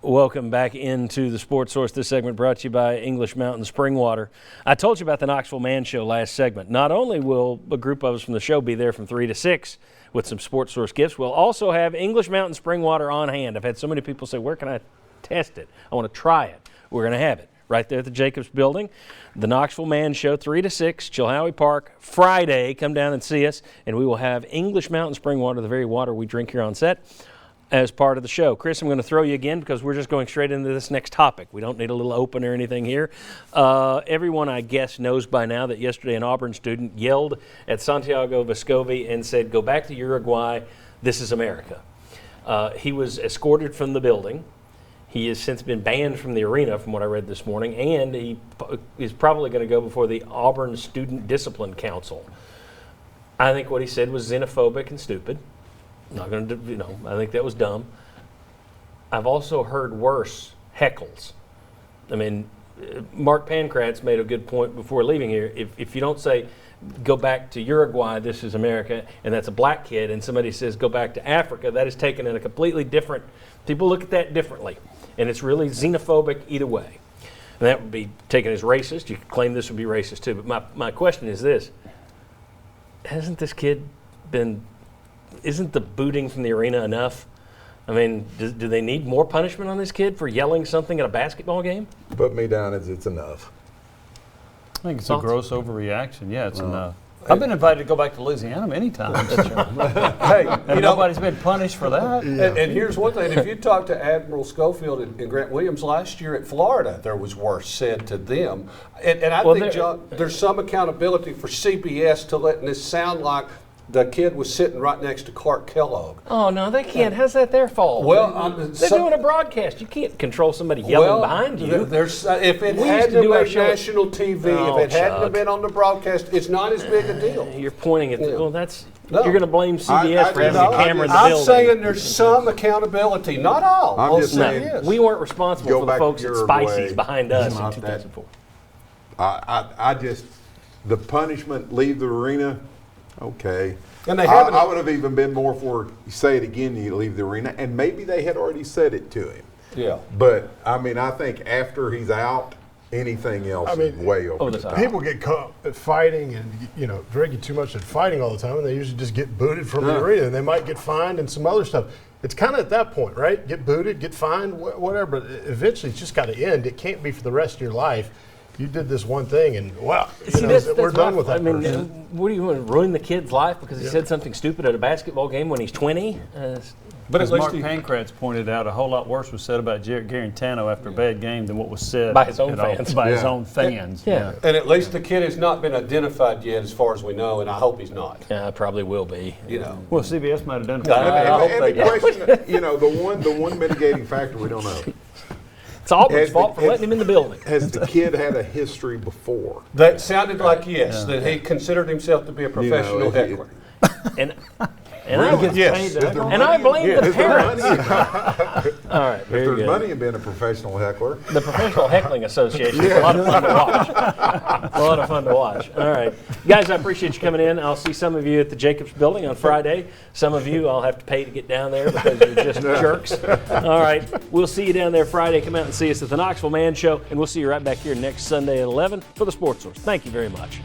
Welcome back into the Sports Source. This segment brought to you by English Mountain Spring Water. I told you about the Knoxville Man Show last segment. Not only will a group of us from the show be there from 3 to 6 with some Sports Source gifts, we'll also have English Mountain Spring Water on hand. I've had so many people say, where can I test it? I want to try it. We're going to have it right there at the Jacobs Building. The Knoxville Man Show, 3 to 6, Chilhowie Park, Friday. Come down and see us, and we will have English Mountain Spring Water, the very water we drink here on set, as part of the show. Chris, I'm going to throw you again because we're just going straight into this next topic. We don't need a little open or anything here. Everyone, I guess, knows by now that yesterday an Auburn student yelled at Santiago Vescovi and said, "Go back to Uruguay. This is America." He was escorted from the building. He has since been banned from the arena, from what I read this morning, and he is probably going to go before the Auburn Student Discipline Council. I think what he said was xenophobic and stupid. Not going to, I think that was dumb. I've also heard worse heckles. I mean, Mark Pankratz made a good point before leaving here. If you don't say, "Go back to Uruguay, this is America," and that's a black kid, and somebody says, "Go back to Africa," that is taken in a completely different, people look at that differently. And it's really xenophobic either way. And that would be taken as racist. You could claim this would be racist too. But my question is this. Hasn't this kid isn't the booting from the arena enough? I mean, do they need more punishment on this kid for yelling something at a basketball game? Put me down as it's enough. I think it's a gross overreaction. Yeah, it's enough. I've been invited to go back to Louisiana many times. Hey, and nobody's been punished for that. Yeah. And here's one thing. If you talk to Admiral Schofield and Grant Williams last year at Florida, there was worse said to them. And I think, John, there's some accountability for CBS to letting this sound like the kid was sitting right next to Clark Kellogg. Oh, no, they can't. How's that their fault? Well, they're doing a broadcast. You can't control somebody yelling behind you. If it hadn't been national TV, if it hadn't have been on the broadcast, it's not as big a deal. You're pointing at you're going to blame CBS for having a camera in the I'm building. saying there's some accountability, not all. I'm just saying, we weren't responsible for the folks at Spicy's behind us in 2004. I just, the punishment, leave the arena, okay. And I would have even been more for, say it again, you leave the arena, and maybe they had already said it to him. Yeah. But, I mean, I think after he's out, anything else is way over the top. People get caught at fighting and, drinking too much and fighting all the time, and they usually just get booted from the arena, and they might get fined and some other stuff. It's kind of at that point, right? Get booted, get fined, whatever, but eventually it's just got to end. It can't be for the rest of your life. You did this one thing, and we're done with that. I mean, what do you want to ruin the kid's life because he said something stupid at a basketball game when he's 20? But as Mark Pankratz pointed out, a whole lot worse was said about Jarrett Garantano after a bad game than what was said by his own fans. By his own fans. Yeah. And at least the kid has not been identified yet, as far as we know, and I hope he's not. Yeah, probably will be. Well, CBS might have done it. And the question, the one mitigating factor we don't know. It's Auburn's fault for letting him in the building. Has the kid had a history before? That sounded like yes, that he consired himself to be a professional heckler. And I blame the parents. All right, if there's money in being a professional heckler. The Professional Heckling Association is a lot of fun to watch. A lot of fun to watch. All right. Guys, I appreciate you coming in. I'll see some of you at the Jacobs Building on Friday. Some of you I'll have to pay to get down there because you're just jerks. All right. We'll see you down there Friday. Come out and see us at the Knoxville Man Show, and we'll see you right back here next Sunday at 11 for the Sports Source. Thank you very much.